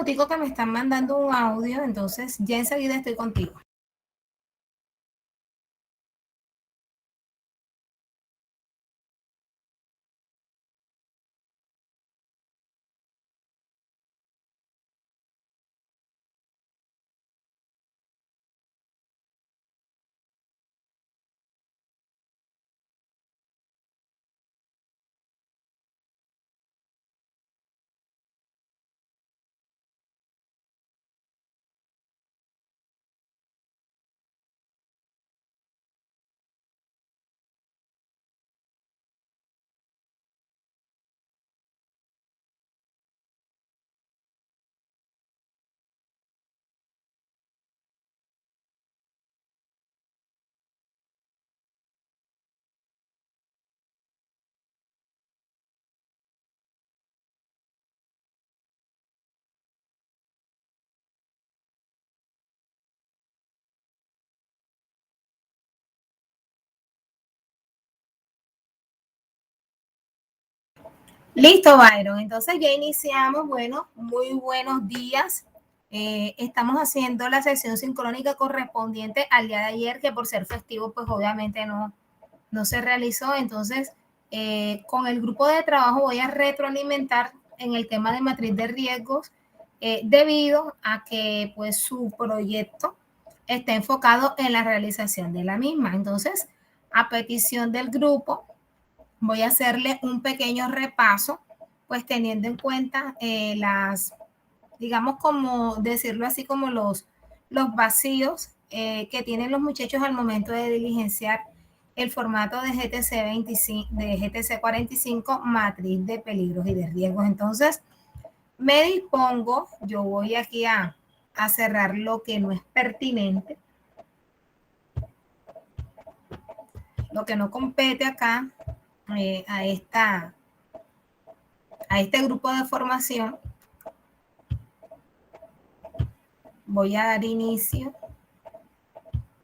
minutico que me están mandando un audio, entonces ya enseguida estoy contigo. Listo, Byron. Entonces ya iniciamos. Bueno, muy buenos días. Estamos haciendo la sesión sincrónica correspondiente al día de ayer, que por ser festivo, pues obviamente no se realizó. Entonces, con el grupo de trabajo voy a retroalimentar en el tema de matriz de riesgos, debido a que pues su proyecto está enfocado en la realización de la misma. Entonces, a petición del grupo, voy a hacerle un pequeño repaso, pues teniendo en cuenta digamos, como decirlo así, como los vacíos que tienen los muchachos al momento de diligenciar el formato de GTC 25, de GTC 45, matriz de peligros y de riesgos. Entonces, me dispongo, yo voy aquí a cerrar lo que no es pertinente, lo que no compete acá a este grupo de formación. Voy a dar inicio.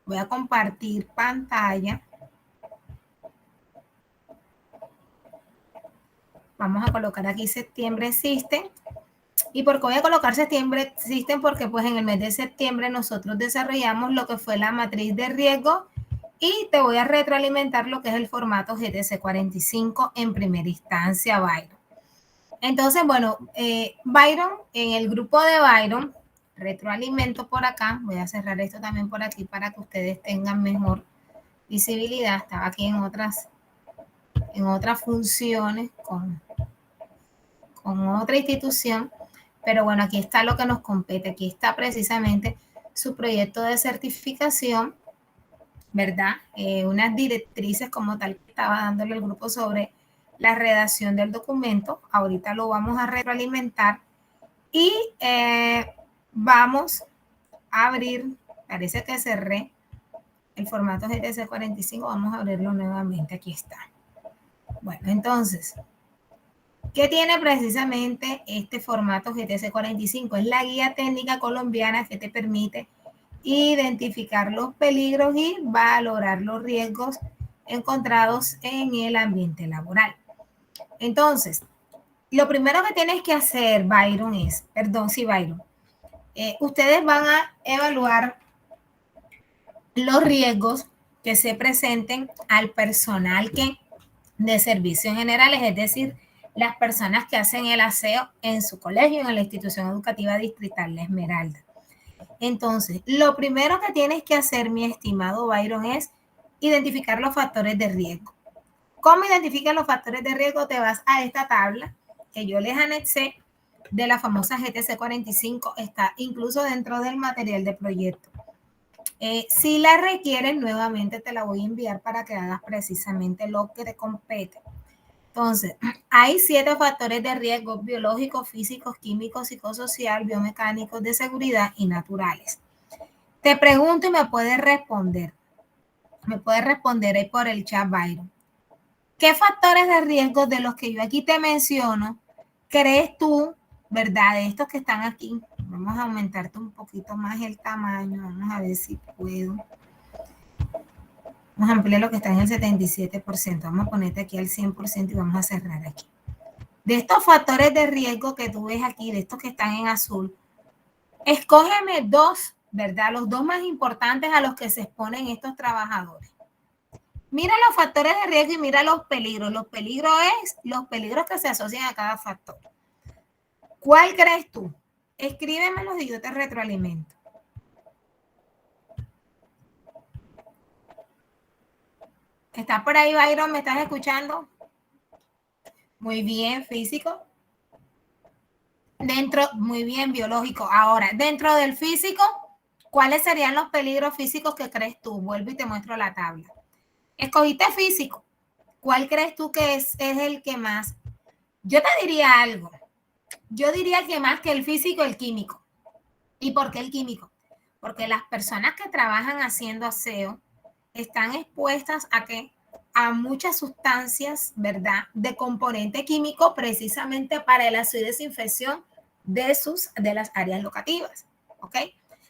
Voy a compartir pantalla. Vamos a colocar aquí septiembre System. ¿Y por qué voy a colocar septiembre System? Porque pues en el mes de septiembre nosotros desarrollamos lo que fue la matriz de riesgo y te voy a retroalimentar lo que es el formato GTC 45 en primera instancia, Byron. Entonces, bueno, Byron, en el grupo de Byron, retroalimento por acá. Voy a cerrar esto también por aquí para que ustedes tengan mejor visibilidad. Estaba aquí en otras funciones con otra institución, pero bueno, aquí está lo que nos compete. Aquí está precisamente su proyecto de certificación, ¿verdad? Unas directrices como tal que estaba dándole el grupo sobre la redacción del documento. Ahorita lo vamos a retroalimentar y vamos a abrir, parece que cerré el formato GTC 45, vamos a abrirlo nuevamente, aquí está. Bueno, entonces, ¿qué tiene precisamente este formato GTC 45? Es la guía técnica colombiana que te permite identificar los peligros y valorar los riesgos encontrados en el ambiente laboral. Entonces, lo primero que tienes que hacer, Byron, Byron, ustedes van a evaluar los riesgos que se presenten al personal de servicios generales, es decir, las personas que hacen el aseo en su colegio, en la institución educativa distrital La Esmeralda. Entonces, lo primero que tienes que hacer, mi estimado Byron, es identificar los factores de riesgo. ¿Cómo identifican los factores de riesgo? Te vas a esta tabla que yo les anexé de la famosa GTC 45, está incluso dentro del material de proyecto. Si la requieres, nuevamente te la voy a enviar para que hagas precisamente lo que te compete. Entonces, hay 7 factores de riesgo: biológicos, físicos, químicos, psicosocial, biomecánicos, de seguridad y naturales. Te pregunto y me puedes responder. Me puedes responder ahí por el chat, Byron. ¿Qué factores de riesgo de los que yo aquí te menciono crees tú, verdad, de estos que están aquí? Vamos a aumentarte un poquito más el tamaño. Vamos a ver si puedo. Vamos a ampliar lo que está en el 77%. Vamos a ponerte aquí al 100% y vamos a cerrar aquí. De estos factores de riesgo que tú ves aquí, de estos que están en azul, Escógeme dos, ¿verdad? Los dos más importantes a los que se exponen estos trabajadores. Mira los factores de riesgo y mira los peligros. Los peligros que se asocian a cada factor. ¿Cuál crees tú? Escríbemelos y yo te retroalimento. ¿Estás por ahí, Byron? ¿Me estás escuchando? Muy bien, físico. Muy bien, biológico. Ahora, dentro del físico, ¿cuáles serían los peligros físicos que crees tú? Vuelvo y te muestro la tabla. Escogiste físico. ¿Cuál crees tú que es el que más? Yo te diría algo. Yo diría que más que el físico, el químico. ¿Y por qué el químico? Porque las personas que trabajan haciendo aseo están expuestas a muchas sustancias, ¿verdad? De componente químico precisamente para el aseo y desinfección de las áreas locativas, ¿ok?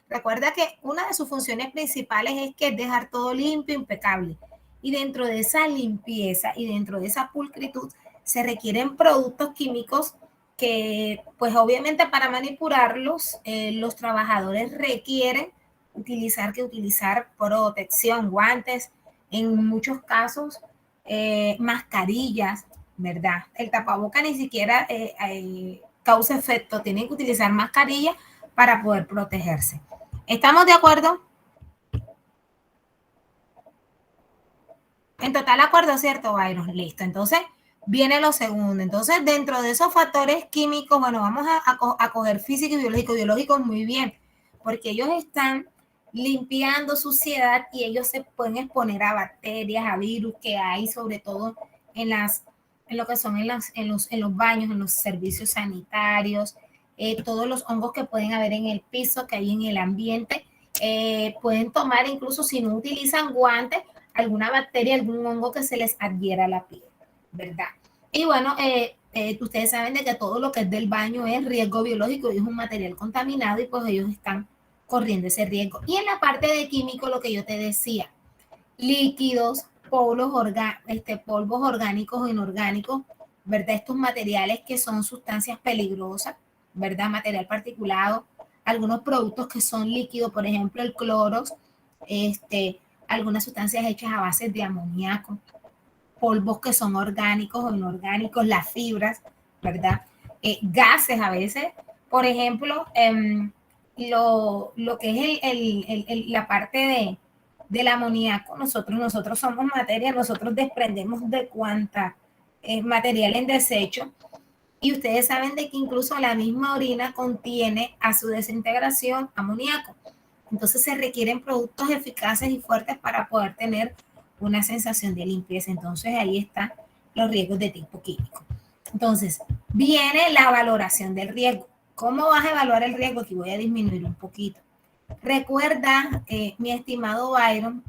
Recuerda que una de sus funciones principales es que dejar todo limpio, impecable. Y dentro de esa limpieza y dentro de esa pulcritud se requieren productos químicos que, pues obviamente para manipularlos, los trabajadores requieren utilizar protección, guantes, en muchos casos mascarillas, ¿verdad? El tapaboca ni siquiera causa efecto, tienen que utilizar mascarilla para poder protegerse. ¿Estamos de acuerdo? En total acuerdo, ¿cierto, Byron? Listo. Entonces, viene lo segundo. Entonces, dentro de esos factores químicos, bueno, vamos a coger físico y biológico. Biológico muy bien, porque ellos están limpiando suciedad y ellos se pueden exponer a bacterias, a virus que hay, sobre todo en lo que son en los baños, en los servicios sanitarios, todos los hongos que pueden haber en el piso, que hay en el ambiente, pueden tomar incluso si no utilizan guantes, alguna bacteria, algún hongo que se les adhiera a la piel, ¿verdad? Y bueno, ustedes saben de que todo lo que es del baño es riesgo biológico y es un material contaminado y pues ellos están corriendo ese riesgo. Y en la parte de químico, lo que yo te decía, líquidos, polvos orgánicos o inorgánicos, ¿verdad? Estos materiales que son sustancias peligrosas, ¿verdad? Material particulado, algunos productos que son líquidos, por ejemplo, el clorox, algunas sustancias hechas a base de amoníaco, polvos que son orgánicos o inorgánicos, las fibras, ¿verdad? Gases a veces, por ejemplo, lo que es la parte del amoníaco, nosotros somos materia, nosotros desprendemos de cuanta material en desecho, y ustedes saben de que incluso la misma orina contiene a su desintegración amoníaco. Entonces se requieren productos eficaces y fuertes para poder tener una sensación de limpieza. Entonces ahí están los riesgos de tipo químico. Entonces viene la valoración del riesgo. ¿Cómo vas a evaluar el riesgo? Aquí voy a disminuir un poquito. Recuerda, mi estimado Byron,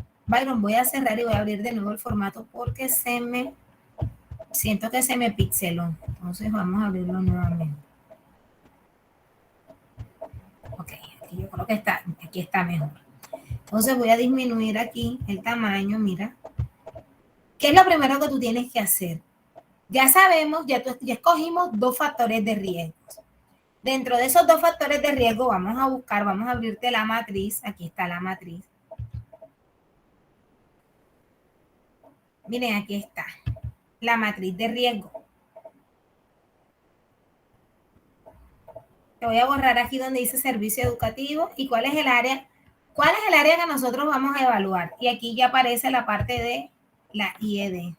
voy a cerrar y voy a abrir de nuevo el formato porque siento que se me pixeló. Entonces vamos a abrirlo nuevamente. Ok, aquí yo creo que aquí está mejor. Entonces voy a disminuir aquí el tamaño, mira. ¿Qué es lo primero que tú tienes que hacer? Ya sabemos, ya escogimos dos factores de riesgo. Dentro de esos dos factores de riesgo vamos a abrirte la matriz. Aquí está la matriz. Miren, aquí está la matriz de riesgo. Te voy a borrar aquí donde dice servicio educativo y cuál es el área que nosotros vamos a evaluar. Y aquí ya aparece la parte de la IED.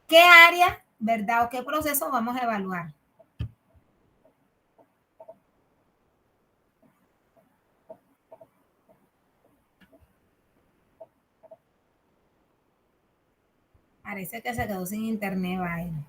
¿Qué área, verdad, o qué proceso vamos a evaluar? Parece que se quedó sin internet, Byron.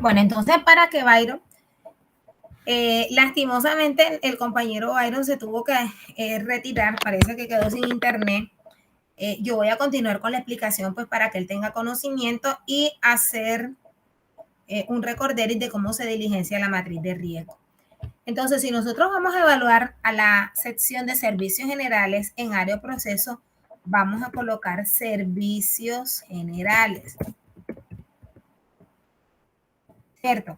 Bueno, entonces para que Byron, lastimosamente el compañero Byron se tuvo que retirar, parece que quedó sin internet. Yo voy a continuar con la explicación pues para que él tenga conocimiento y hacer un recorderis de cómo se diligencia la matriz de riesgo. Entonces, si nosotros vamos a evaluar a la sección de servicios generales en área o proceso, vamos a colocar servicios generales. ¿Cierto?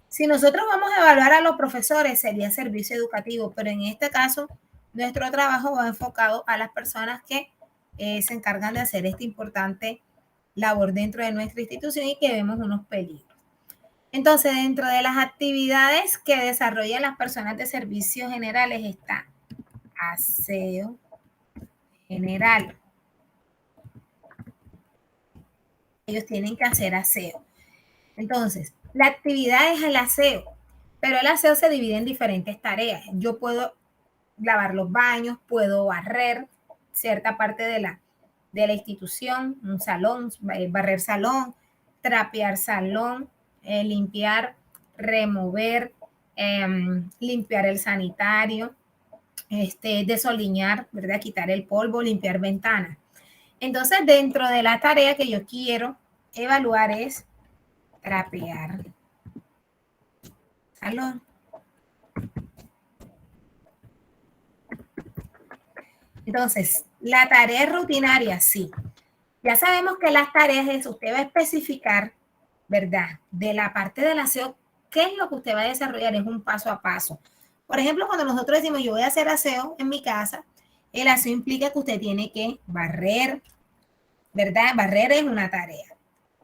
Si nosotros vamos a evaluar a los profesores, sería servicio educativo, pero en este caso, nuestro trabajo va enfocado a las personas que se encargan de hacer esta importante labor dentro de nuestra institución y que vemos unos peligros. Entonces, dentro de las actividades que desarrollan las personas de servicios generales está aseo general. Ellos tienen que hacer aseo. Entonces, la actividad es el aseo, pero el aseo se divide en diferentes tareas. Yo puedo lavar los baños, puedo barrer cierta parte de la institución, un salón, barrer salón, trapear salón, limpiar, remover, limpiar el sanitario, desoliñar, ¿verdad? Quitar el polvo, limpiar ventanas. Entonces, dentro de la tarea que yo quiero evaluar es trapear salón. Entonces, la tarea es rutinaria, sí. Ya sabemos que las tareas es, usted va a especificar, ¿verdad? De la parte del aseo, ¿qué es lo que usted va a desarrollar? Es un paso a paso. Por ejemplo, cuando nosotros decimos yo voy a hacer aseo en mi casa, el aseo implica que usted tiene que barrer, ¿verdad? Barrer es una tarea.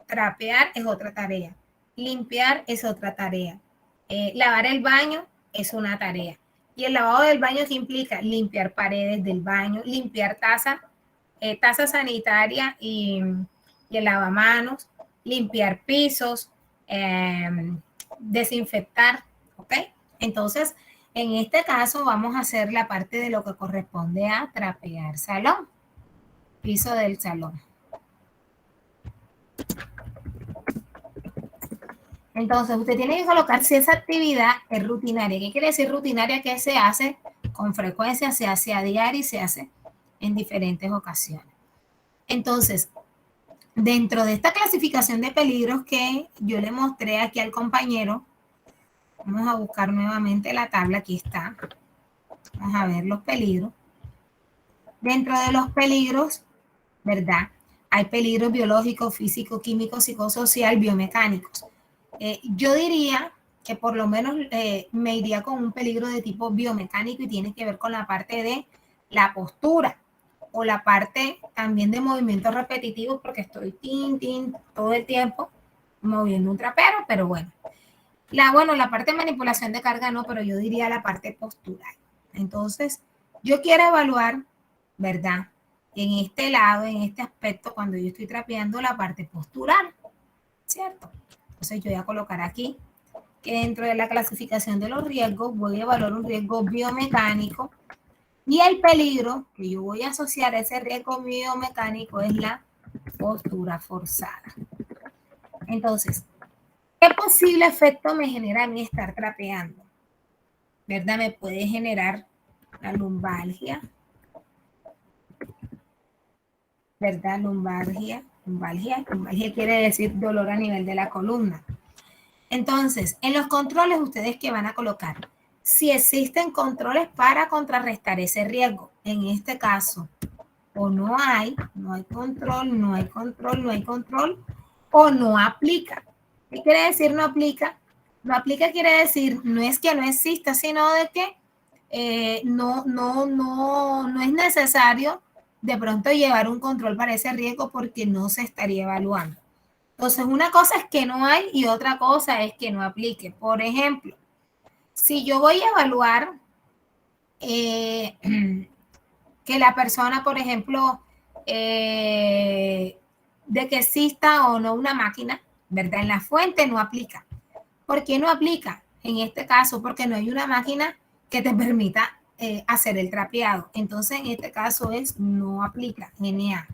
Trapear es otra tarea. Limpiar es otra tarea. Lavar el baño es una tarea. Y el lavado del baño, ¿qué implica? Limpiar paredes del baño, limpiar taza sanitaria y el lavamanos, limpiar pisos, desinfectar, ¿ok? Entonces, en este caso vamos a hacer la parte de lo que corresponde a trapear salón, piso del salón. Entonces, usted tiene que colocar si esa actividad es rutinaria. ¿Qué quiere decir rutinaria? Que se hace con frecuencia, se hace a diario y se hace en diferentes ocasiones. Entonces, dentro de esta clasificación de peligros que yo le mostré aquí al compañero, vamos a buscar nuevamente la tabla, aquí está. Vamos a ver los peligros. Dentro de los peligros, ¿verdad? Hay peligros biológicos, físicos, químicos, psicosocial, biomecánicos. Yo diría que por lo menos me iría con un peligro de tipo biomecánico y tiene que ver con la parte de la postura o la parte también de movimientos repetitivos porque estoy todo el tiempo moviendo un trapero, pero bueno. La parte de manipulación de carga no, pero yo diría la parte postural. Entonces, yo quiero evaluar, ¿verdad? En este lado, en este aspecto, cuando yo estoy trapeando la parte postural, ¿cierto? Entonces yo voy a colocar aquí que dentro de la clasificación de los riesgos voy a evaluar un riesgo biomecánico y el peligro que yo voy a asociar a ese riesgo biomecánico es la postura forzada. Entonces, ¿qué posible efecto me genera a mí estar trapeando? ¿Verdad? Me puede generar la lumbalgia, ¿verdad? Lumbalgia quiere decir dolor a nivel de la columna. Entonces, en los controles, ¿ustedes qué van a colocar? Si existen controles para contrarrestar ese riesgo. En este caso, o no hay control, o no aplica. ¿Qué quiere decir no aplica? No aplica quiere decir, no es que no exista, sino de que no es necesario de pronto llevar un control para ese riesgo porque no se estaría evaluando. Entonces, una cosa es que no hay y otra cosa es que no aplique. Por ejemplo, si yo voy a evaluar que la persona, por ejemplo, de que exista o no una máquina, ¿verdad? En la fuente no aplica. ¿Por qué no aplica? En este caso, porque no hay una máquina que te permita hacer el trapeado. Entonces, en este caso es no aplica, NA.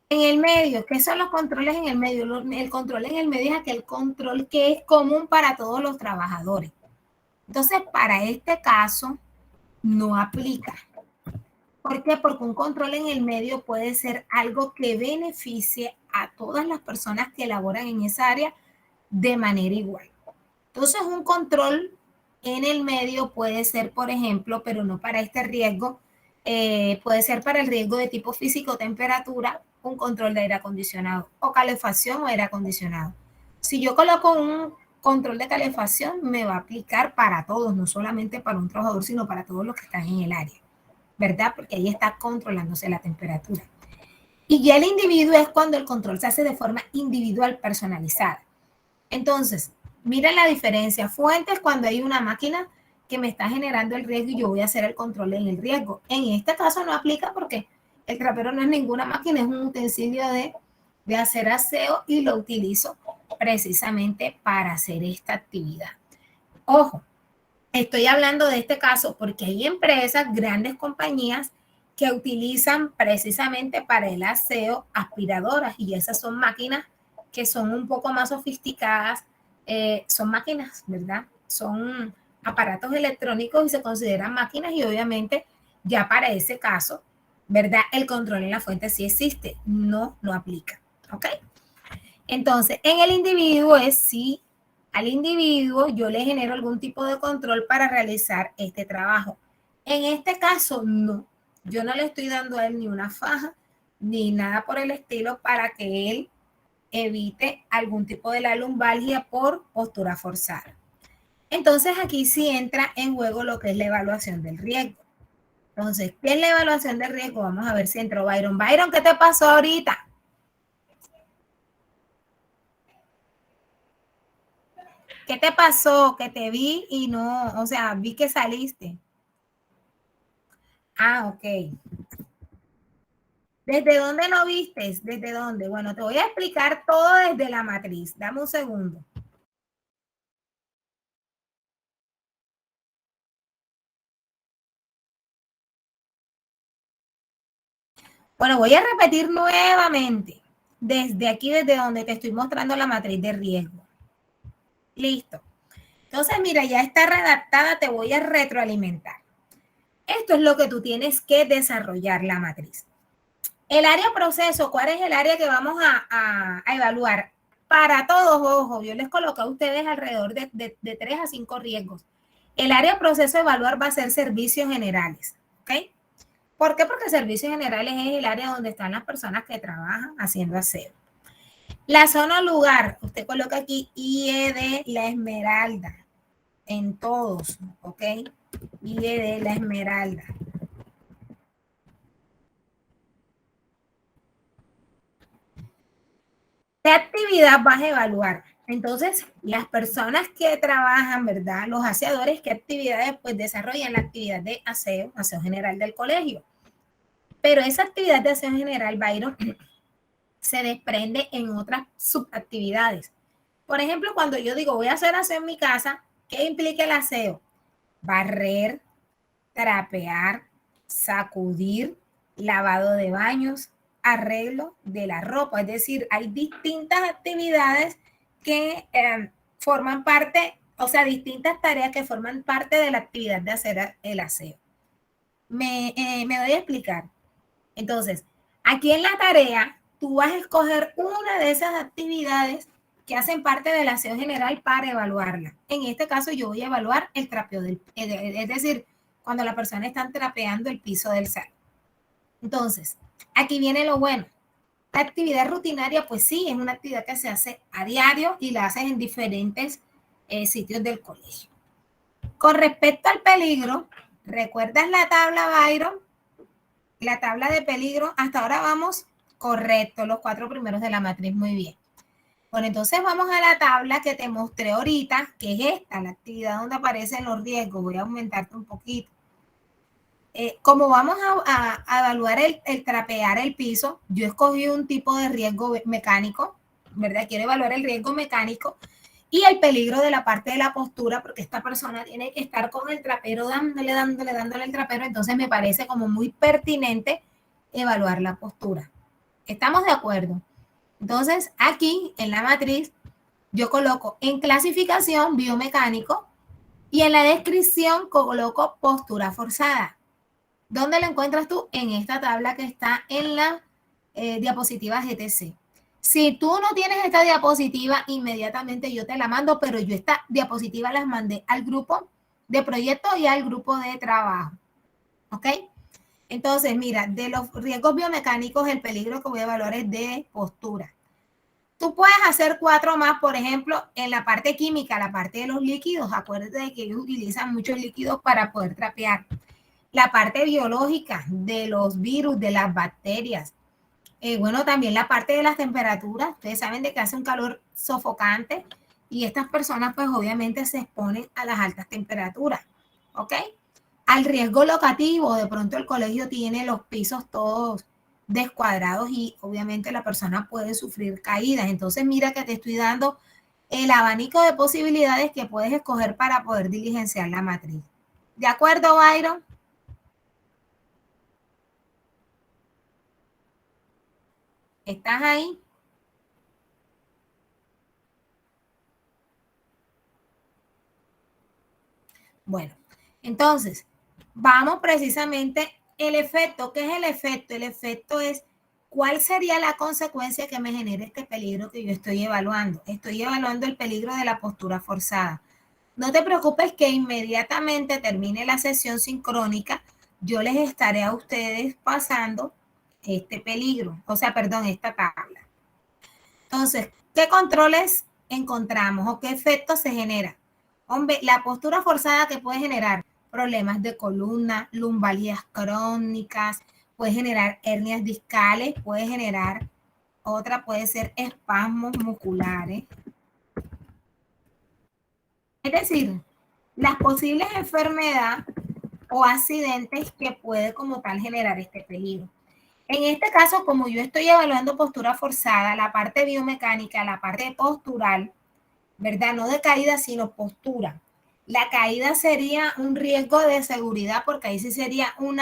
En el medio, ¿qué son los controles en el medio? El control en el medio es aquel control que es común para todos los trabajadores. Entonces, para este caso, no aplica. ¿Por qué? Porque un control en el medio puede ser algo que beneficie a todas las personas que laboran en esa área de manera igual. Entonces, un control en el medio puede ser, por ejemplo, pero no para este riesgo, puede ser para el riesgo de tipo físico, temperatura, un control de aire acondicionado o calefacción o aire acondicionado. Si yo coloco un control de calefacción, me va a aplicar para todos, no solamente para un trabajador, sino para todos los que están en el área, ¿verdad? Porque ahí está controlándose la temperatura. Y ya el individuo es cuando el control se hace de forma individual, personalizada. Entonces, miren la diferencia. Fuentes cuando hay una máquina que me está generando el riesgo y yo voy a hacer el control en el riesgo. En este caso no aplica porque el trapero no es ninguna máquina, es un utensilio de hacer aseo y lo utilizo precisamente para hacer esta actividad. Ojo, estoy hablando de este caso porque hay empresas, grandes compañías que utilizan precisamente para el aseo aspiradoras y esas son máquinas que son un poco más sofisticadas, son máquinas, ¿verdad? Son aparatos electrónicos y se consideran máquinas y obviamente ya para ese caso, ¿verdad? El control en la fuente sí existe, no aplica, ¿ok? Entonces, en el individuo es si al individuo yo le genero algún tipo de control para realizar este trabajo. En este caso, no. Yo no le estoy dando a él ni una faja, ni nada por el estilo para que él evite algún tipo de la lumbalgia por postura forzada. Entonces, aquí sí entra en juego lo que es la evaluación del riesgo. Entonces, ¿qué es la evaluación del riesgo? Vamos a ver si entró Byron. Byron, ¿qué te pasó ahorita? ¿Qué te pasó? Que te vi y no, o sea, vi que saliste. Ah, ok. ¿Desde dónde lo vistes? ¿Desde dónde? Bueno, te voy a explicar todo desde la matriz. Dame un segundo. Bueno, voy a repetir nuevamente. Desde aquí, desde donde te estoy mostrando la matriz de riesgo. Listo. Entonces, mira, ya está redactada, te voy a retroalimentar. Esto es lo que tú tienes que desarrollar, la matriz. El área proceso, ¿cuál es el área que vamos a evaluar? Para todos, ojo, yo les coloqué a ustedes alrededor de 3 a 5 riesgos. El área proceso a evaluar va a ser servicios generales, ¿ok? ¿Por qué? Porque servicios generales es el área donde están las personas que trabajan haciendo aseo. La zona o lugar, usted coloca aquí IED La Esmeralda, en todos, ¿ok? IED La Esmeralda. ¿Qué actividad vas a evaluar? Entonces, las personas que trabajan, ¿verdad? Los aseadores, ¿qué actividades pues desarrollan? La actividad de aseo, aseo general del colegio. Pero esa actividad de aseo general, Byron, se desprende en otras subactividades. Por ejemplo, cuando yo digo voy a hacer aseo en mi casa, ¿qué implica el aseo? Barrer, trapear, sacudir, lavado de baños, arreglo de la ropa. Es decir, hay distintas actividades que forman parte, o sea, distintas tareas que forman parte de la actividad de hacer el aseo. Me doy a explicar. Entonces, aquí en la tarea, tú vas a escoger una de esas actividades que hacen parte del aseo general para evaluarla. En este caso, yo voy a evaluar el trapeo es decir, cuando la persona está trapeando el piso del salón. Entonces, aquí viene lo bueno. La actividad rutinaria, pues sí, es una actividad que se hace a diario y la haces en diferentes sitios del colegio. Con respecto al peligro, ¿recuerdas la tabla, Byron? La tabla de peligro, hasta ahora vamos correcto, los 4 primeros de la matriz, muy bien. Bueno, entonces vamos a la tabla que te mostré ahorita, que es esta, la actividad donde aparecen los riesgos. Voy a aumentarte un poquito. Como vamos a evaluar el trapear el piso, yo escogí un tipo de riesgo mecánico, ¿verdad? Quiero evaluar el riesgo mecánico y el peligro de la parte de la postura, porque esta persona tiene que estar con el trapero dándole el trapero, entonces me parece como muy pertinente evaluar la postura. ¿Estamos de acuerdo? Entonces, aquí en la matriz, yo coloco en clasificación biomecánico y en la descripción coloco postura forzada. ¿Dónde la encuentras tú? En esta tabla que está en la diapositiva GTC. Si tú no tienes esta diapositiva, inmediatamente yo te la mando, pero yo esta diapositiva las mandé al grupo de proyecto y al grupo de trabajo. ¿Ok? Entonces, mira, de los riesgos biomecánicos, el peligro que voy a evaluar es de postura. Tú puedes hacer 4 más, por ejemplo, en la parte química, la parte de los líquidos. Acuérdate de que ellos utilizan muchos líquidos para poder trapear. La parte biológica de los virus, de las bacterias. Bueno, también la parte de las temperaturas. Ustedes saben de que hace un calor sofocante y estas personas pues obviamente se exponen a las altas temperaturas. ¿Ok? Al riesgo locativo, de pronto el colegio tiene los pisos todos descuadrados y obviamente la persona puede sufrir caídas. Entonces mira que te estoy dando el abanico de posibilidades que puedes escoger para poder diligenciar la matriz. ¿De acuerdo, Byron? ¿Estás ahí? Bueno, entonces, vamos precisamente el efecto. ¿Qué es el efecto? El efecto es cuál sería la consecuencia que me genere este peligro que yo estoy evaluando. Estoy evaluando el peligro de la postura forzada. No te preocupes que inmediatamente termine la sesión sincrónica, yo les estaré a ustedes pasando este peligro, o sea, perdón, esta tabla. Entonces, ¿qué controles encontramos o qué efectos se generan? Hombre, la postura forzada que puede generar problemas de columna, lumbalgias crónicas, puede generar hernias discales, puede generar, otra puede ser espasmos musculares. Es decir, las posibles enfermedades o accidentes que puede como tal generar este peligro. En este caso, como yo estoy evaluando postura forzada, la parte biomecánica, la parte postural, ¿verdad? No de caída, sino postura. La caída sería un riesgo de seguridad porque ahí sí sería un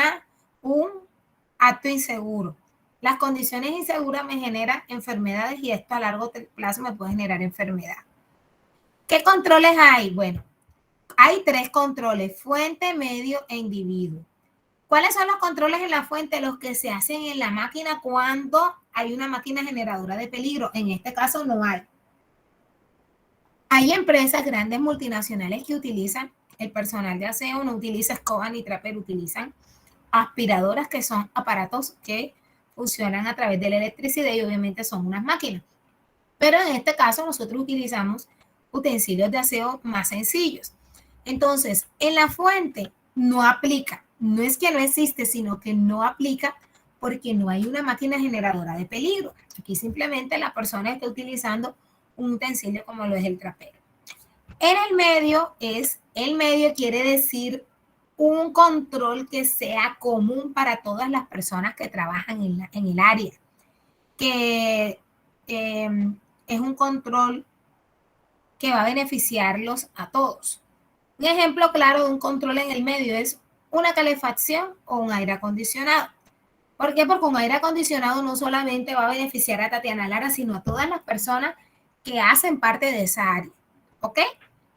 acto inseguro. Las condiciones inseguras me generan enfermedades y esto a largo plazo me puede generar enfermedad. ¿Qué controles hay? Bueno, hay 3 controles, fuente, medio e individuo. ¿Cuáles son los controles en la fuente? Los que se hacen en la máquina cuando hay una máquina generadora de peligro. En este caso no hay. Hay empresas grandes multinacionales que utilizan el personal de aseo, no utiliza escoba ni trapero, utilizan aspiradoras que son aparatos que funcionan a través de la electricidad y obviamente son unas máquinas. Pero en este caso nosotros utilizamos utensilios de aseo más sencillos. Entonces, en la fuente no aplica. No es que no existe, sino que no aplica porque no hay una máquina generadora de peligro. Aquí simplemente la persona está utilizando un utensilio como lo es el trapero. En el medio quiere decir un control que sea común para todas las personas que trabajan en el área, que es un control que va a beneficiarlos a todos. Un ejemplo claro de un control en el medio es una calefacción o un aire acondicionado. ¿Por qué? Porque un aire acondicionado no solamente va a beneficiar a Tatiana Lara, sino a todas las personas que hacen parte de esa área. ¿Ok?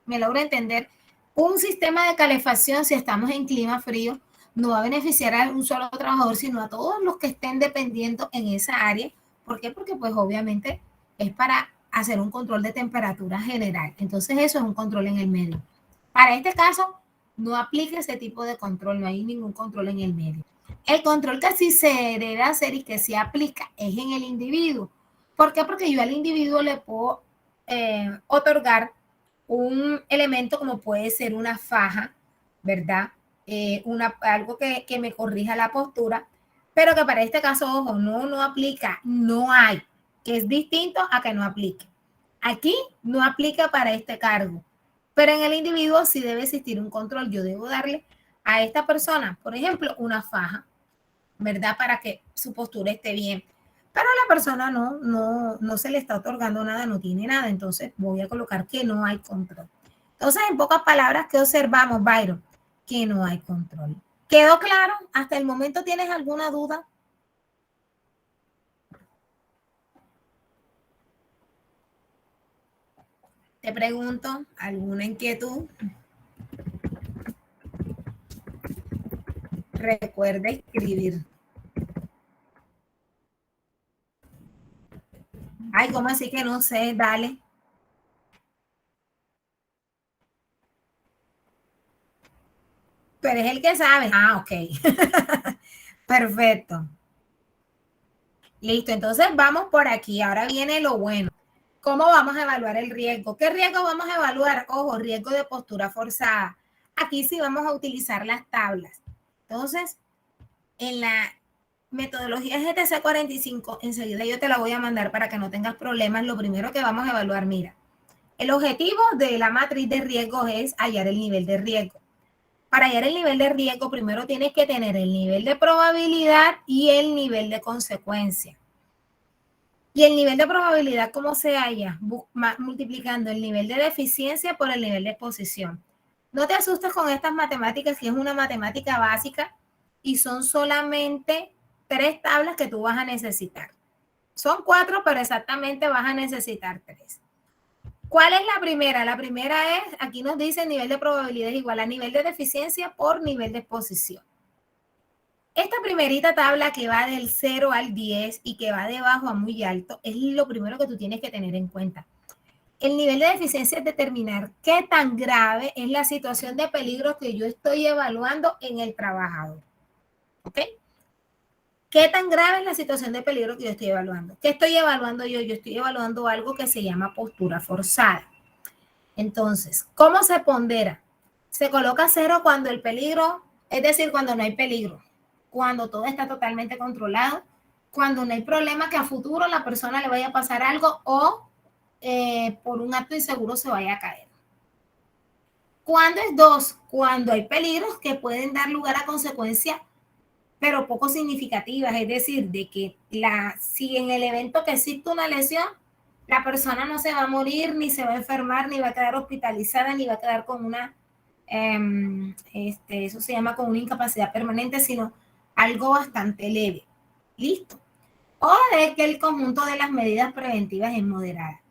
¿Me logro entender? Un sistema de calefacción, si estamos en clima frío, no va a beneficiar a un solo trabajador, sino a todos los que estén dependiendo en esa área. ¿Por qué? Porque pues obviamente es para hacer un control de temperatura general. Entonces eso es un control en el medio. Para este caso, no aplica ese tipo de control, no hay ningún control en el medio. El control que sí se debe hacer y que sí aplica es en el individuo. ¿Por qué? Porque yo al individuo le puedo otorgar un elemento como puede ser una faja, ¿verdad? Algo que me corrija la postura, pero que para este caso, ojo, no aplica, no hay, que es distinto a que no aplique. Aquí no aplica para este cargo, pero en el individuo sí debe existir un control. Yo debo darle a esta persona, por ejemplo, una faja, ¿verdad? Para que su postura esté bien. Pero a la persona no se le está otorgando nada, no tiene nada. Entonces voy a colocar que no hay control. Entonces, en pocas palabras, ¿qué observamos, Byron? Que no hay control. ¿Quedó claro? ¿Hasta el momento tienes alguna duda? Te pregunto, ¿alguna inquietud? Recuerda escribir. Ay, ¿cómo así que no sé? Dale. Tú eres el que sabe. Ah, ok. Perfecto. Listo, entonces vamos por aquí. Ahora viene lo bueno. ¿Cómo vamos a evaluar el riesgo? ¿Qué riesgo vamos a evaluar? Ojo, riesgo de postura forzada. Aquí sí vamos a utilizar las tablas. Entonces, en la metodología GTC 45, enseguida yo te la voy a mandar para que no tengas problemas. Lo primero que vamos a evaluar, mira, el objetivo de la matriz de riesgos es hallar el nivel de riesgo. Para hallar el nivel de riesgo, primero tienes que tener el nivel de probabilidad y el nivel de consecuencia. Y el nivel de probabilidad, ¿cómo se halla? Multiplicando el nivel de deficiencia por el nivel de exposición. No te asustes con estas matemáticas, que es una matemática básica y son solamente 3 tablas que tú vas a necesitar. Son 4, pero exactamente vas a necesitar 3. ¿Cuál es la primera? La primera es, aquí nos dice nivel de probabilidad es igual a nivel de deficiencia por nivel de exposición. Esta primerita tabla que va del 0 al 10 y que va de bajo a muy alto es lo primero que tú tienes que tener en cuenta. El nivel de deficiencia es determinar qué tan grave es la situación de peligro que yo estoy evaluando en el trabajador. ¿Ok? ¿Qué tan grave es la situación de peligro que yo estoy evaluando? ¿Qué estoy evaluando yo? Yo estoy evaluando algo que se llama postura forzada. Entonces, ¿cómo se pondera? Se coloca 0 cuando el peligro, es decir, cuando no hay peligro, cuando todo está totalmente controlado, cuando no hay problema que a futuro la persona le vaya a pasar algo o por un acto inseguro se vaya a caer. ¿Cuándo es 2? Cuando hay peligros que pueden dar lugar a consecuencias, pero poco significativas, es decir, de que si en el evento que existe una lesión, la persona no se va a morir, ni se va a enfermar, ni va a quedar hospitalizada, ni va a quedar con una, eso se llama con una incapacidad permanente, sino algo bastante leve. Listo. O de que el conjunto de las medidas preventivas es moderada.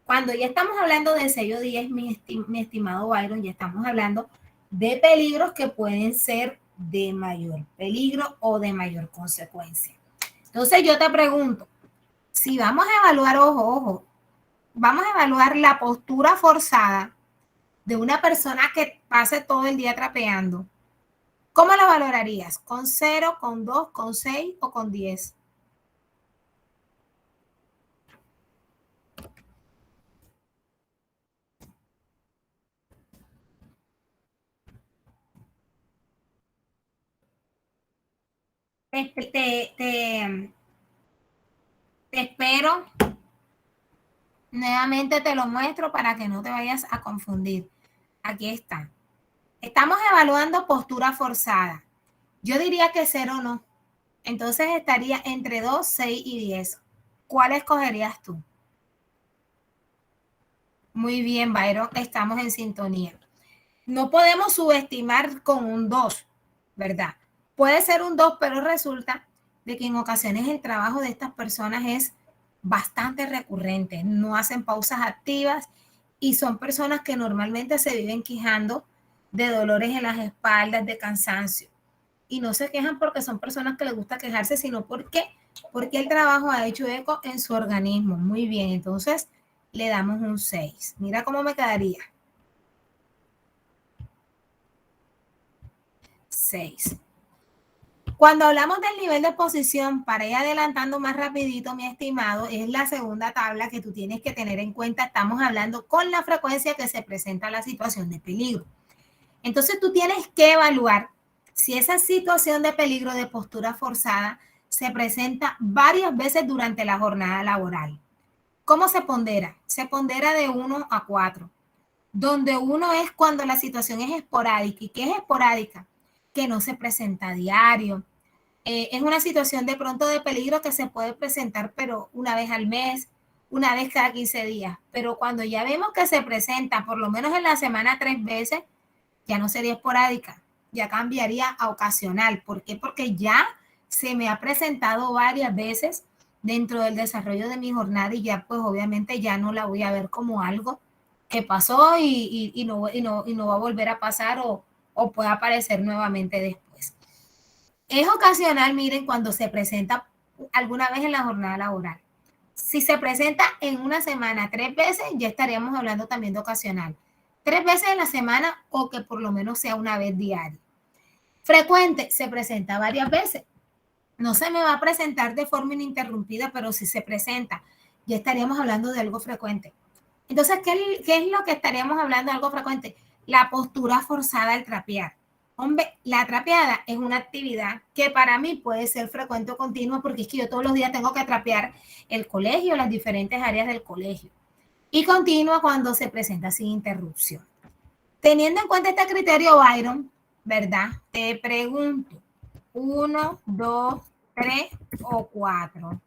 Cuando ya estamos hablando de sello 10, mi estimado Byron, ya estamos hablando de peligros que pueden ser de mayor peligro o de mayor consecuencia. Entonces yo te pregunto, si vamos a evaluar, ojo, vamos a evaluar la postura forzada de una persona que pase todo el día trapeando, ¿cómo la valorarías? ¿Con 0, con 2, con 6 o con 10? Te espero. Nuevamente te lo muestro para que no te vayas a confundir. Aquí está. Estamos evaluando postura forzada. Yo diría que 0 no. Entonces estaría entre 2, 6 y 10. ¿Cuál escogerías tú? Muy bien, Byron, estamos en sintonía. No podemos subestimar con un 2, ¿verdad? Puede ser un 2, pero resulta de que en ocasiones el trabajo de estas personas es bastante recurrente. No hacen pausas activas y son personas que normalmente se viven quejando de dolores en las espaldas, de cansancio. Y no se quejan porque son personas que les gusta quejarse, sino porque el trabajo ha hecho eco en su organismo. Muy bien, entonces le damos un 6. Mira cómo me quedaría. 6. Cuando hablamos del nivel de exposición, para ir adelantando más rapidito, mi estimado, es la segunda tabla que tú tienes que tener en cuenta. Estamos hablando con la frecuencia que se presenta la situación de peligro. Entonces tú tienes que evaluar si esa situación de peligro de postura forzada se presenta varias veces durante la jornada laboral. ¿Cómo se pondera? Se pondera de 1 a 4, donde 1 es cuando la situación es esporádica. ¿Y qué es esporádica? Que no se presenta a diario. Es una situación de pronto de peligro que se puede presentar, pero una vez al mes, una vez cada 15 días. Pero cuando ya vemos que se presenta por lo menos en la semana 3 veces, ya no sería esporádica, ya cambiaría a ocasional. ¿Por qué? Porque ya se me ha presentado varias veces dentro del desarrollo de mi jornada y ya pues obviamente ya no la voy a ver como algo que pasó y no va a volver a pasar o puede aparecer nuevamente después. Es ocasional, miren, cuando se presenta alguna vez en la jornada laboral. Si se presenta en una semana 3 veces, ya estaríamos hablando también de ocasional. 3 veces en la semana o que por lo menos sea una vez diaria. Frecuente, se presenta varias veces. No se me va a presentar de forma ininterrumpida, pero si se presenta, ya estaríamos hablando de algo frecuente. Entonces, ¿qué es lo que estaríamos hablando de algo frecuente? La postura forzada al trapear. Hombre, la trapeada es una actividad que para mí puede ser frecuente o continua porque es que yo todos los días tengo que trapear el colegio, las diferentes áreas del colegio. Y continua cuando se presenta sin interrupción. Teniendo en cuenta este criterio, Byron, ¿verdad? Te pregunto, 1, 2, 3 o 4.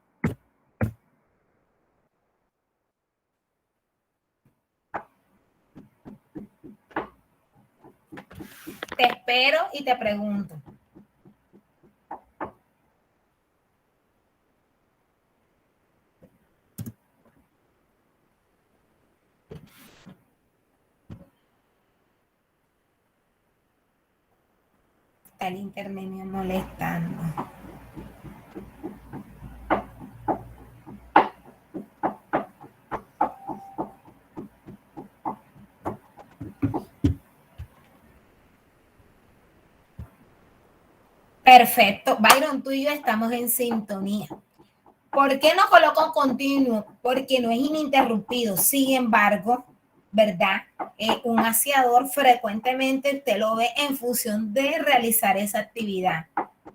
Te espero y te pregunto. Está el internet molestando. Perfecto. Byron, tú y yo estamos en sintonía. ¿Por qué no coloco continuo? Porque no es ininterrumpido. Sin embargo, ¿verdad? Un aseador frecuentemente usted lo ve en función de realizar esa actividad.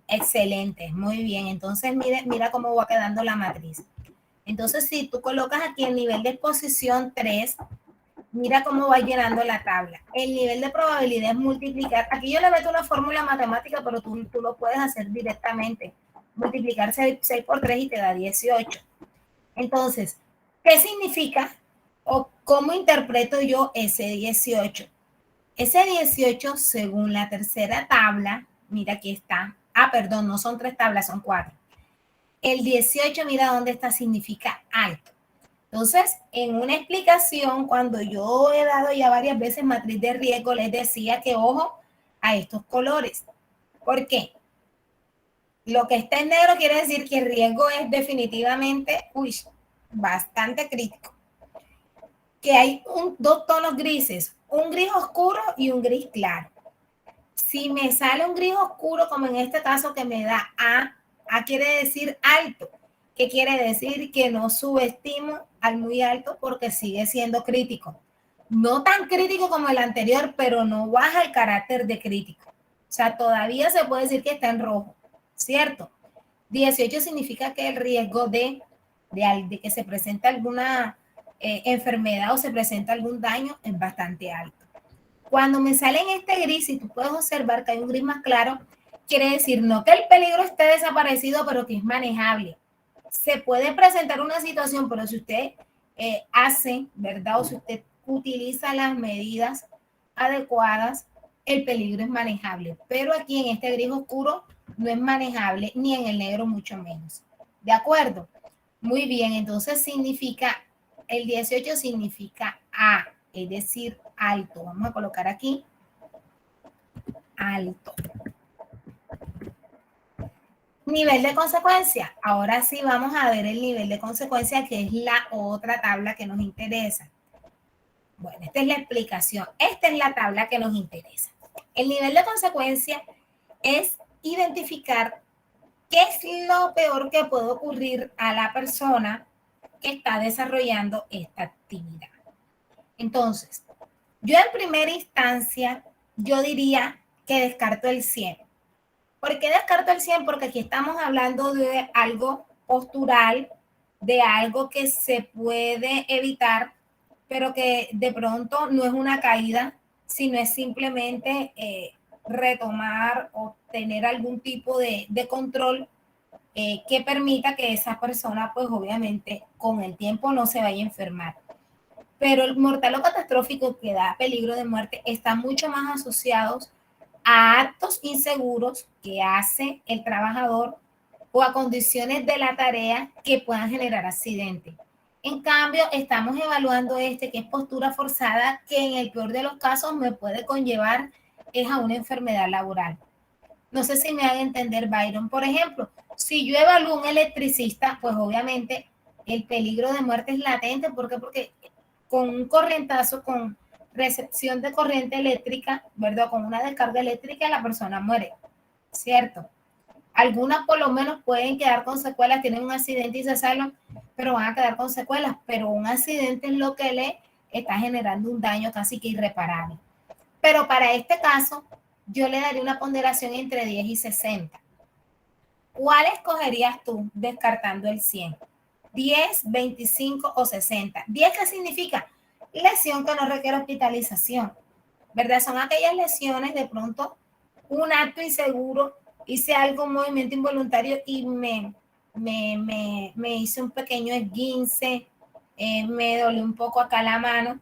Excelente, muy bien. Entonces, mira cómo va quedando la matriz. Entonces, si tú colocas aquí el nivel de exposición 3, mira cómo va llenando la tabla. El nivel de probabilidad es multiplicar. Aquí yo le meto una fórmula matemática, pero tú lo puedes hacer directamente. Multiplicar 6 por 3 y te da 18. Entonces, ¿qué significa o cómo interpreto yo ese 18? Ese 18, según la tercera tabla, mira aquí está. Ah, perdón, no son 3 tablas, son 4. El 18, mira dónde está, significa alto. Entonces, en una explicación, cuando yo he dado ya varias veces matriz de riesgo, les decía que ojo a estos colores. ¿Por qué? Lo que está en negro quiere decir que el riesgo es definitivamente, bastante crítico. Que hay dos tonos grises, un gris oscuro y un gris claro. Si me sale un gris oscuro, como en este caso que me da A quiere decir alto. ¿Qué quiere decir? Que no subestimo al muy alto porque sigue siendo crítico. No tan crítico como el anterior, pero no baja el carácter de crítico. O sea, todavía se puede decir que está en rojo, ¿cierto? 18 significa que el riesgo de que se presente alguna enfermedad o se presenta algún daño es bastante alto. Cuando me sale en este gris, y tú puedes observar que hay un gris más claro, quiere decir no que el peligro esté desaparecido, pero que es manejable. Se puede presentar una situación, pero si usted hace, ¿verdad? O si usted utiliza las medidas adecuadas, el peligro es manejable. Pero aquí en este gris oscuro no es manejable, ni en el negro mucho menos. ¿De acuerdo? Muy bien, entonces significa, el 18 significa A, es decir, alto. Vamos a colocar aquí alto. Nivel de consecuencia. Ahora sí vamos a ver el nivel de consecuencia, que es la otra tabla que nos interesa. Bueno, esta es la explicación. Esta es la tabla que nos interesa. El nivel de consecuencia es identificar qué es lo peor que puede ocurrir a la persona que está desarrollando esta actividad. Entonces, yo en primera instancia, yo diría que descarto el 100. ¿Por qué descarto el 100? Porque aquí estamos hablando de algo postural, de algo que se puede evitar, pero que de pronto no es una caída, sino es simplemente retomar o tener algún tipo de control que permita que esa persona, pues obviamente, con el tiempo no se vaya a enfermar. Pero el mortal o catastrófico que da peligro de muerte está mucho más asociados a actos inseguros que hace el trabajador o a condiciones de la tarea que puedan generar accidentes. En cambio, estamos evaluando que es postura forzada, que en el peor de los casos me puede conllevar es a una enfermedad laboral. No sé si me hagan entender, Byron. Por ejemplo, si yo evalúo un electricista, pues obviamente el peligro de muerte es latente. ¿Por qué? Porque con un corrientazo, con recepción de corriente eléctrica, ¿verdad? Con una descarga eléctrica, la persona muere. ¿cierto? Algunas por lo menos pueden quedar con secuelas, tienen un accidente y se salvan, pero van a quedar con secuelas, pero un accidente es lo que le está generando un daño casi que irreparable. Pero para este caso, yo le daría una ponderación entre 10 y 60. ¿Cuál escogerías tú descartando el 100? 10, 25 o 60. 10, ¿qué significa? Lesión que no requiere hospitalización, ¿verdad? Son aquellas lesiones de pronto, un acto inseguro, hice algo, un movimiento involuntario y me hice un pequeño esguince, me dolió un poco acá la mano,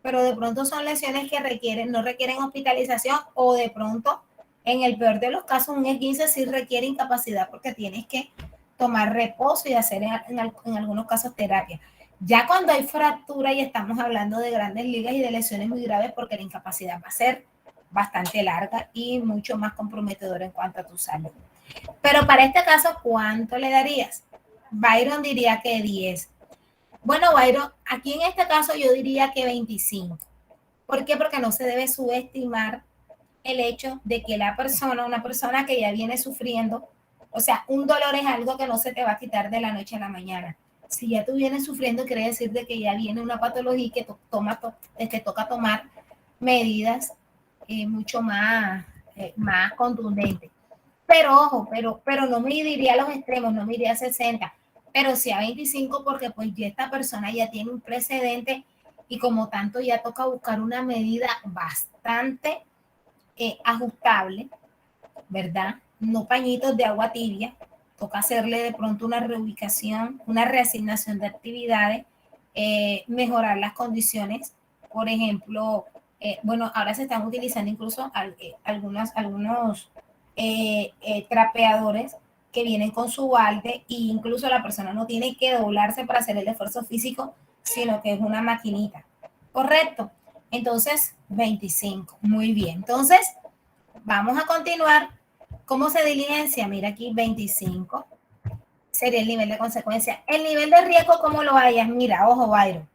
pero de pronto son lesiones que no requieren hospitalización, o de pronto, en el peor de los casos, un esguince sí requiere incapacidad porque tienes que tomar reposo y hacer en algunos casos terapia. Ya cuando hay fractura y estamos hablando de grandes ligas y de lesiones muy graves, porque la incapacidad va a ser bastante larga y mucho más comprometedora en cuanto a tu salud. Pero para este caso, ¿cuánto le darías? Byron diría que 10. Bueno, Byron, aquí en este caso yo diría que 25. ¿Por qué? Porque no se debe subestimar el hecho de que una persona que ya viene sufriendo, o sea, un dolor es algo que no se te va a quitar de la noche a la mañana. Si ya tú vienes sufriendo, quiere decir de que ya viene una patología y que te toca tomar medidas mucho más contundentes. Pero ojo, pero no me diría a los extremos, no me iría a 60, pero sí a 25, porque pues ya esta persona ya tiene un precedente y como tanto ya toca buscar una medida bastante ajustable, ¿verdad? No pañitos de agua tibia, toca hacerle de pronto una reubicación, una reasignación de actividades, mejorar las condiciones, por ejemplo, bueno, ahora se están utilizando incluso algunos trapeadores que vienen con su balde, e incluso la persona no tiene que doblarse para hacer el esfuerzo físico, sino que es una maquinita. ¿Correcto? Entonces, 25. Muy bien. Entonces, vamos a continuar. ¿Cómo se diligencia? Mira aquí, 25. Sería el nivel de consecuencia. El nivel de riesgo, ¿cómo lo hayas? Mira, ojo, Byron.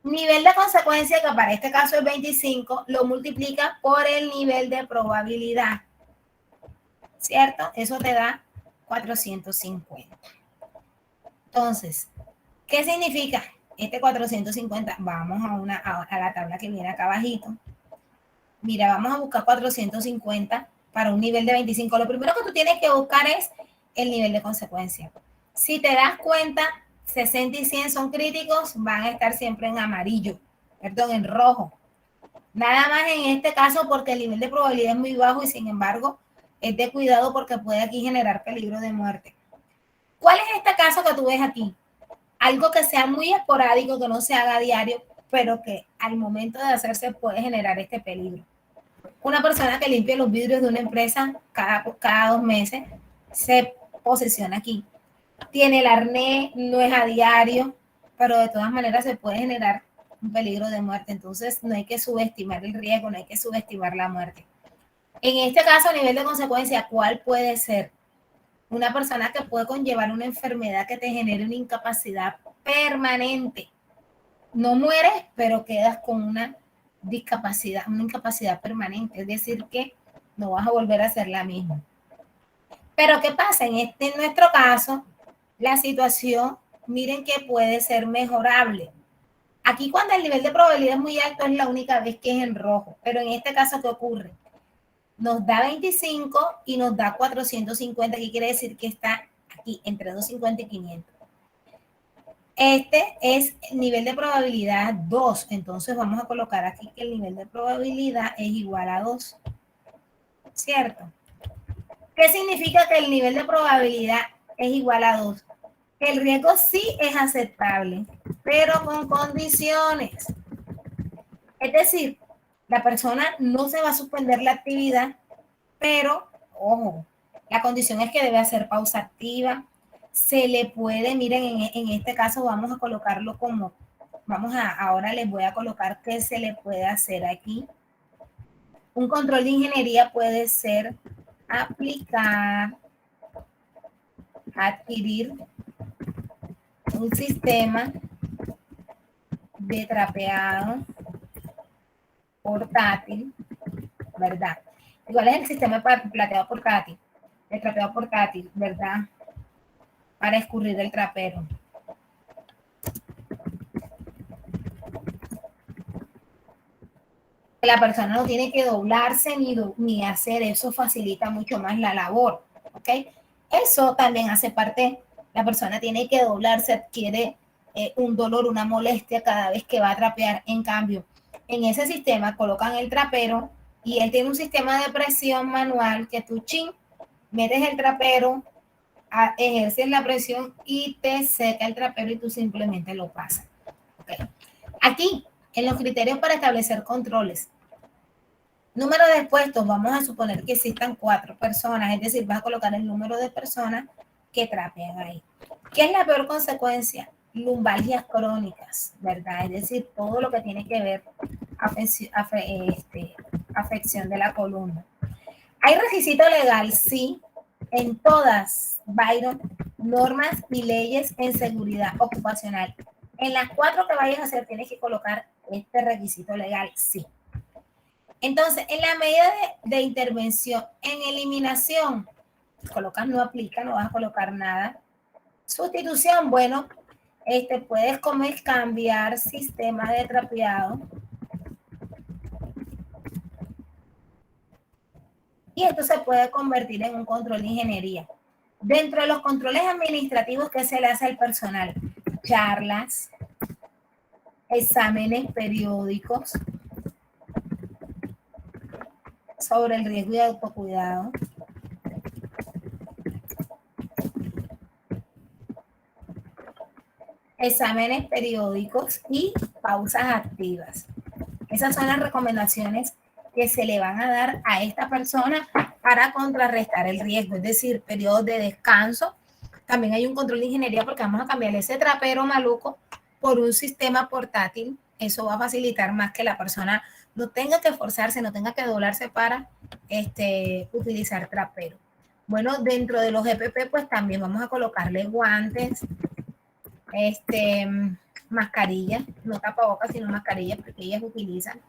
Nivel de consecuencia, que para este caso es 25, lo multiplica por el nivel de probabilidad. ¿Cierto? Eso te da 450. Entonces, ¿qué significa este 450? Vamos a la tabla que viene acá abajito. Mira, vamos a buscar 450 para un nivel de 25. Lo primero que tú tienes que buscar es el nivel de consecuencia. Si te das cuenta, 60 y 100 son críticos, van a estar siempre en amarillo, perdón, en rojo. Nada más en este caso porque el nivel de probabilidad es muy bajo y sin embargo es de cuidado porque puede aquí generar peligro de muerte. ¿Cuál es este caso que tú ves aquí? Algo que sea muy esporádico, que no se haga diario, pero que al momento de hacerse puede generar este peligro. Una persona que limpia los vidrios de una empresa cada 2 meses se posiciona aquí. Tiene el arnés, no es a diario, pero de todas maneras se puede generar un peligro de muerte. Entonces no hay que subestimar el riesgo, no hay que subestimar la muerte. En este caso, a nivel de consecuencia, ¿cuál puede ser? Una persona que puede conllevar una enfermedad que te genere una incapacidad permanente. No mueres, pero quedas con una discapacidad, una incapacidad permanente, es decir, que no vas a volver a ser la misma. Pero ¿qué pasa? En nuestro caso, la situación, miren que puede ser mejorable. Aquí cuando el nivel de probabilidad es muy alto es la única vez que es en rojo, pero en este caso, ¿qué ocurre? Nos da 25 y nos da 450, que quiere decir que está aquí entre 250 y 500. Este es el nivel de probabilidad 2, entonces vamos a colocar aquí que el nivel de probabilidad es igual a 2, ¿cierto? ¿Qué significa que el nivel de probabilidad es igual a 2? Que el riesgo sí es aceptable, pero con condiciones. Es decir, la persona no se va a suspender la actividad, pero, ojo, la condición es que debe hacer pausa activa. Se le puede, miren, en este caso vamos a colocarlo como, ahora les voy a colocar qué se le puede hacer aquí. Un control de ingeniería puede ser aplicar, adquirir un sistema de trapeado portátil, ¿verdad? Igual es el sistema plateado portátil, el trapeado portátil, ¿verdad? Para escurrir el trapero. La persona no tiene que doblarse ni hacer, eso facilita mucho más la labor, ¿ok? Eso también hace parte, la persona tiene que doblarse, adquiere un dolor, una molestia cada vez que va a trapear. En cambio, en ese sistema colocan el trapero y él tiene un sistema de presión manual que tú metes el trapero, ejerces la presión y te seca el trapero y tú simplemente lo pasas. ¿Okay? Aquí, en los criterios para establecer controles, número de puestos, vamos a suponer que existan 4 personas, es decir, vas a colocar el número de personas que trapean ahí. ¿Qué es la peor consecuencia? Lumbalgias crónicas, ¿verdad? Es decir, todo lo que tiene que ver afección de la columna. ¿Hay requisito legal? Sí, en todas, Byron, normas y leyes en seguridad ocupacional. En las 4 que vayas a hacer tienes que colocar este requisito legal, sí. Entonces, en la medida de intervención, en eliminación, colocas no aplica, no vas a colocar nada. Sustitución, bueno, puedes cambiar sistema de trapeado. Y esto se puede convertir en un control de ingeniería. Dentro de los controles administrativos que se le hace al personal, charlas, exámenes periódicos sobre el riesgo y autocuidado, exámenes periódicos y pausas activas. Esas son las recomendaciones que se le van a dar a esta persona para contrarrestar el riesgo, es decir, periodos de descanso. También hay un control de ingeniería porque vamos a cambiar ese trapero maluco por un sistema portátil. Eso va a facilitar más que la persona no tenga que esforzarse, no tenga que doblarse para utilizar trapero. Bueno, dentro de los EPP, pues también vamos a colocarle guantes, mascarillas, no tapabocas, sino mascarillas, porque ellas utilizan.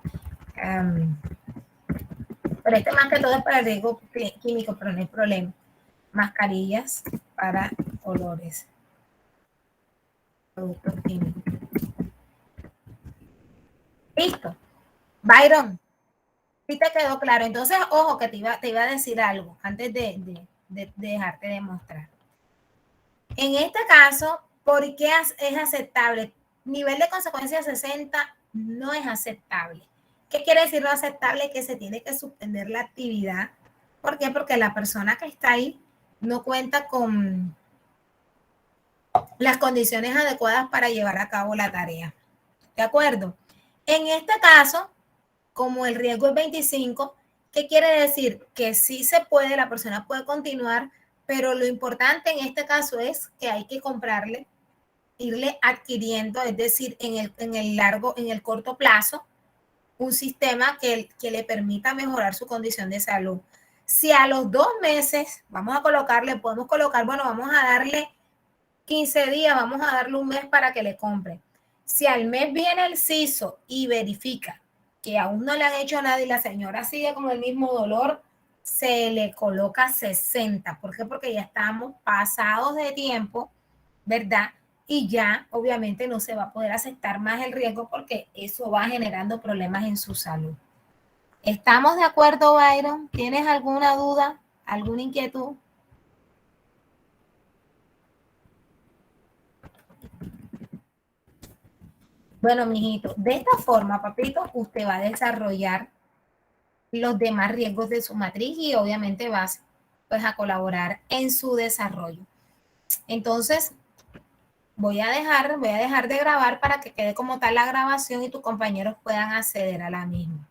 Pero más que todo es para el riesgo químico, pero no hay problema. Mascarillas para olores. Productos químicos. Listo. Byron, ¿sí te quedó claro? Entonces, ojo, que te iba a decir algo antes de dejarte demostrar. En este caso, ¿por qué es aceptable? Nivel de consecuencia 60 no es aceptable. ¿Qué quiere decir no aceptable? Que se tiene que suspender la actividad. ¿Por qué? Porque la persona que está ahí no cuenta con las condiciones adecuadas para llevar a cabo la tarea. ¿De acuerdo? En este caso, como el riesgo es 25, ¿qué quiere decir? Que sí se puede, la persona puede continuar, pero lo importante en este caso es que hay que comprarle, irle adquiriendo, es decir, en el corto plazo, un sistema que le permita mejorar su condición de salud. Si a los 2 meses, podemos colocar, bueno, vamos a darle 15 días, vamos a darle un mes para que le compre. Si al mes viene el CISO y verifica que aún no le han hecho nada y la señora sigue con el mismo dolor, se le coloca 60. ¿Por qué? Porque ya estamos pasados de tiempo, ¿verdad? Y ya obviamente no se va a poder aceptar más el riesgo porque eso va generando problemas en su salud. ¿Estamos de acuerdo, Byron? ¿Tienes alguna duda? ¿Alguna inquietud? Bueno, mijito, de esta forma, papito, usted va a desarrollar los demás riesgos de su matriz y obviamente vas pues a colaborar en su desarrollo. Entonces, voy a dejar de grabar para que quede como tal la grabación y tus compañeros puedan acceder a la misma.